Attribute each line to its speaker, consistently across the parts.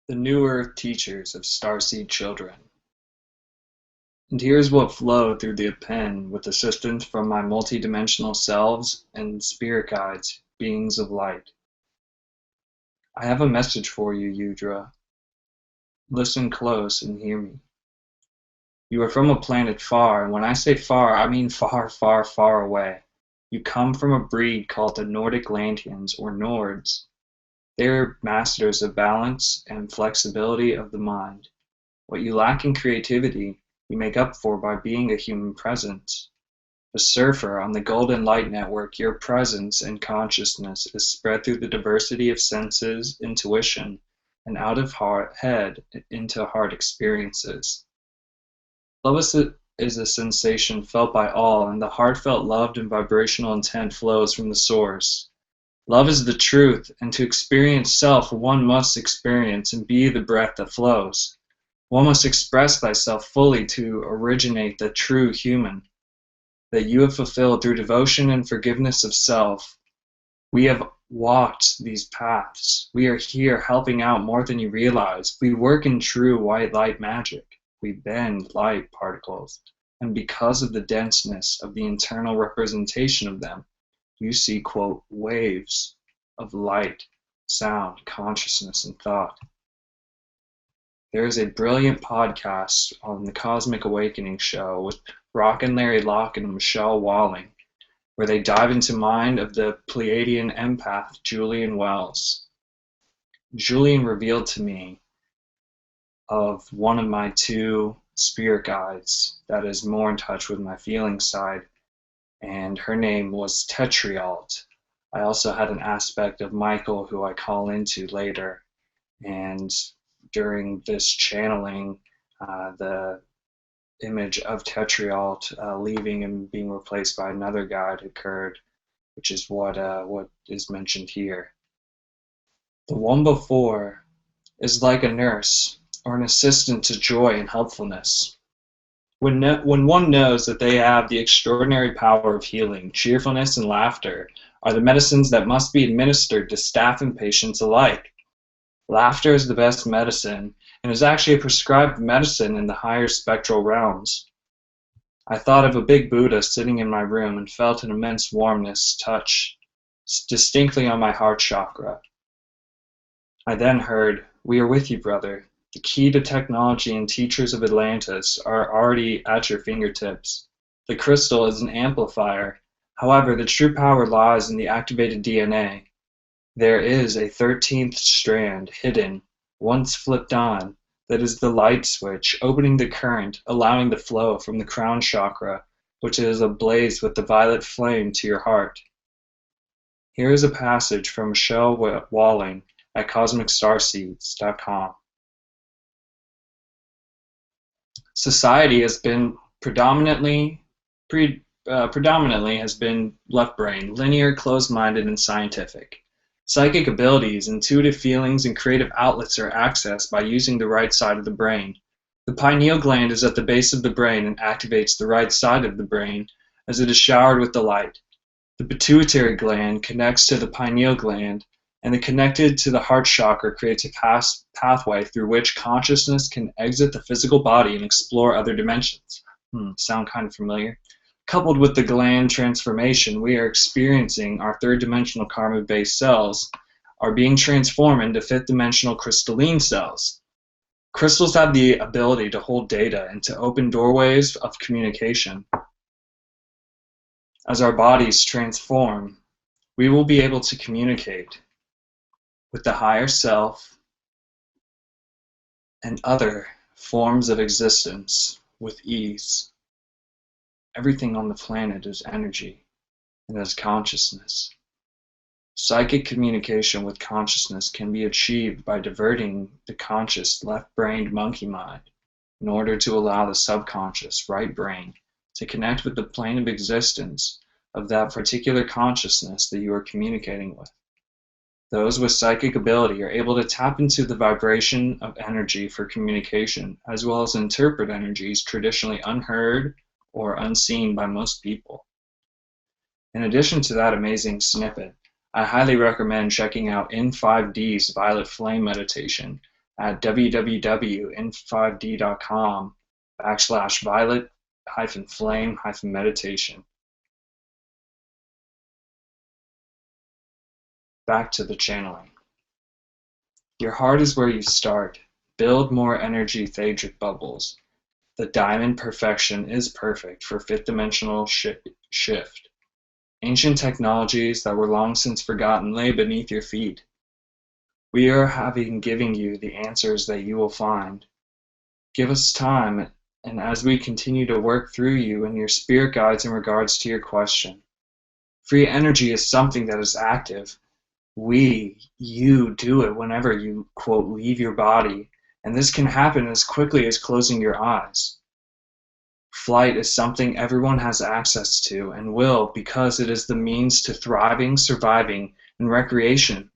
Speaker 1: The New Earth teachers of Starseed children. And here's what flowed through the pen with assistance from my multidimensional selves and spirit guides, beings of light. I have a message for you, Yudra. Listen close and hear me. You are from a planet far, and when I say far, I mean far, far, far away. You come from a breed called the Nordic Lantians, or Nords. They are masters of balance and flexibility of the mind. What you lack in creativity, you make up for by being a human presence. A surfer on the Golden Light Network, your presence and consciousness is spread through the diversity of senses, intuition, and out of head into heart experiences. Love is a sensation felt by all, and the heartfelt love and vibrational intent flows from the source. Love is the truth, and to experience self, one must experience and be the breath that flows. One must express thyself fully to originate the true human that you have fulfilled through devotion and forgiveness of self. We have walked these paths. We are here helping out more than you realize. We work in true white light magic. We bend light particles, and because of the denseness of the internal representation of them, you see, quote, waves of light, sound, consciousness, and thought. There is a brilliant podcast on the Cosmic Awakening show with Rock and Larry Locke and Michelle Walling, where they dive into mind of the Pleiadian empath Julian Wells. Julian revealed to me of one of my two spirit guides that is more in touch with my feeling side, and her name was Tetrialt. I also had an aspect of Michael who I call into later, and during this channeling, the image of Tetrialt leaving and being replaced by another guide occurred, which is what is mentioned here. The one before is like a nurse or an assistant to joy and helpfulness. When one knows that they have the extraordinary power of healing, cheerfulness and laughter are the medicines that must be administered to staff and patients alike. Laughter is the best medicine and is actually a prescribed medicine in the higher spectral realms. I thought of a big Buddha sitting in my room and felt an immense warmness touch distinctly on my heart chakra. I then heard, "We are with you, brother. The key to technology and teachers of Atlantis are already at your fingertips. The crystal is an amplifier. However, the true power lies in the activated DNA. There is a 13th strand hidden, once flipped on, that is the light switch, opening the current, allowing the flow from the crown chakra, which is ablaze with the violet flame, to your heart." Here is a passage from Michelle Walling at CosmicStarseeds.com. Society has been predominantly has been left-brain, linear, closed-minded, and scientific. Psychic abilities, intuitive feelings, and creative outlets are accessed by using the right side of the brain. The pineal gland is at the base of the brain and activates the right side of the brain as it is showered with the light. The pituitary gland connects to the pineal gland, and the connected to the heart chakra creates a pathway through which consciousness can exit the physical body and explore other dimensions. Sound kind of familiar? Coupled with the gland transformation, we are experiencing our third-dimensional karma-based cells are being transformed into fifth-dimensional crystalline cells. Crystals have the ability to hold data and to open doorways of communication. As our bodies transform, we will be able to communicate with the higher self and other forms of existence with ease. Everything on the planet is energy and is consciousness. Psychic communication with consciousness can be achieved by diverting the conscious left-brained monkey mind in order to allow the subconscious right brain to connect with the plane of existence of that particular consciousness that you are communicating with. Those with psychic ability are able to tap into the vibration of energy for communication, as well as interpret energies traditionally unheard or unseen by most people. In addition to that amazing snippet, I highly recommend checking out In 5D's Violet Flame Meditation, at www.in5d.com/violet-flame-meditation. Back to the channeling. Your heart is where you start. Build more energy Thadric bubbles. The diamond perfection is perfect for fifth dimensional shift. Ancient technologies that were long since forgotten lay beneath your feet. We are giving you the answers that you will find. Give us time, and as we continue to work through you and your spirit guides in regards to your question. Free energy is something that is active. You do it whenever you, quote, leave your body, and this can happen as quickly as closing your eyes. Flight is something everyone has access to and will because it is the means to thriving, surviving, and recreation.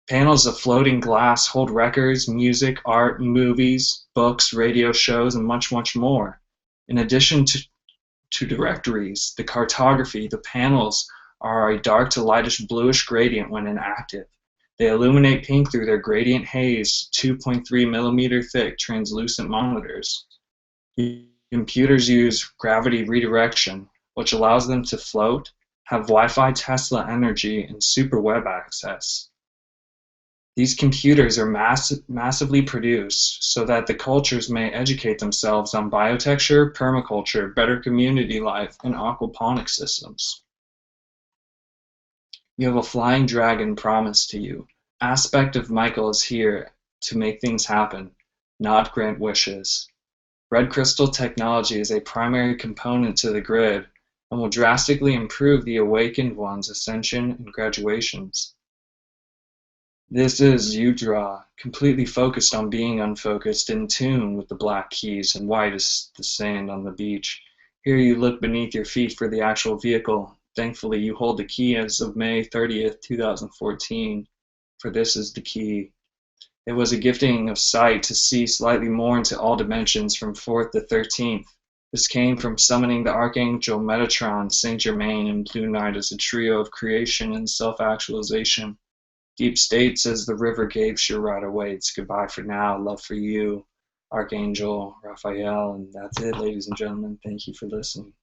Speaker 1: Panels of floating glass hold records, music, art, movies, books, radio shows, and much, much more. In addition to directories, the cartography, the panels are a dark to lightish bluish gradient when inactive. They illuminate pink through their gradient haze, 2.3 millimeter thick translucent monitors. Computers use gravity redirection, which allows them to float, have Wi-Fi Tesla energy, and super web access. These computers are massively produced so that the cultures may educate themselves on biotecture, permaculture, better community life, and aquaponic systems. You have a flying dragon promised to you. Aspect of Michael is here to make things happen, not grant wishes. Red crystal technology is a primary component to the grid and will drastically improve the awakened one's ascension and graduations. This is Yudra, completely focused on being unfocused, in tune with the black keys and white as the sand on the beach. Here you look beneath your feet for the actual vehicle. Thankfully, you hold the key as of May 30th, 2014, for this is the key. It was a gifting of sight to see slightly more into all dimensions from 4th to 13th. This came from summoning the Archangel Metatron, Saint Germain, and Blue Knight as a trio of creation and self-actualization. Deep State says the river gapes, your ride awaits. Goodbye for now, love for you, Archangel Raphael. And that's it, ladies and gentlemen. Thank you for listening.